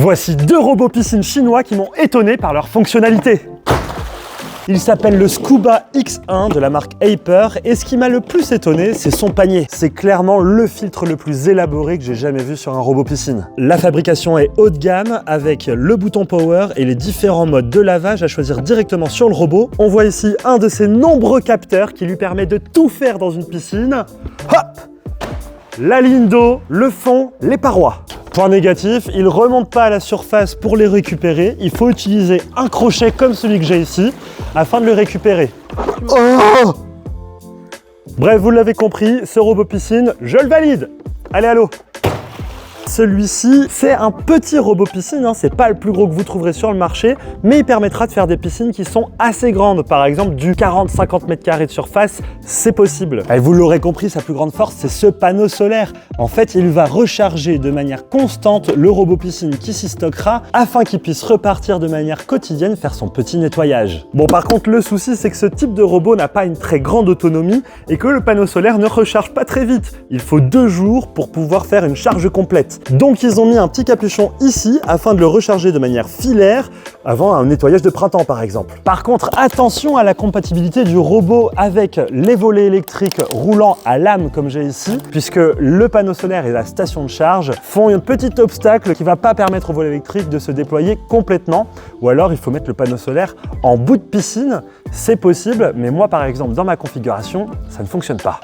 Voici deux robots piscine chinois qui m'ont étonné par leur fonctionnalité. Il s'appelle le Scuba X1 de la marque Aiper et ce qui m'a le plus étonné, c'est son panier. C'est clairement le filtre le plus élaboré que j'ai jamais vu sur un robot piscine. La fabrication est haut de gamme avec le bouton power et les différents modes de lavage à choisir directement sur le robot. On voit ici un de ces nombreux capteurs qui lui permet de tout faire dans une piscine. Hop! La ligne d'eau, le fond, les parois. Point négatif, il ne remonte pas à la surface pour les récupérer. Il faut utiliser un crochet comme celui que j'ai ici afin de le récupérer. Oh! Bref, vous l'avez compris, ce robot piscine, je le valide. Allez, à l'eau. Celui-ci, c'est un petit robot piscine, hein, c'est pas le plus gros que vous trouverez sur le marché, mais il permettra de faire des piscines qui sont assez grandes. Par exemple, du 40-50 mètres carrés de surface, c'est possible. Et vous l'aurez compris, sa plus grande force, c'est ce panneau solaire. En fait, il va recharger de manière constante le robot piscine qui s'y stockera afin qu'il puisse repartir de manière quotidienne faire son petit nettoyage. Bon, par contre, le souci, c'est que ce type de robot n'a pas une très grande autonomie et que le panneau solaire ne recharge pas très vite. Il faut 2 jours pour pouvoir faire une charge complète. Donc ils ont mis un petit capuchon ici afin de le recharger de manière filaire avant un nettoyage de printemps par exemple. Par contre, attention à la compatibilité du robot avec les volets électriques roulant à lame comme j'ai ici, puisque le panneau solaire et la station de charge font un petit obstacle qui ne va pas permettre au volet électrique de se déployer complètement, ou alors il faut mettre le panneau solaire en bout de piscine. C'est possible, mais moi par exemple dans ma configuration, ça ne fonctionne pas.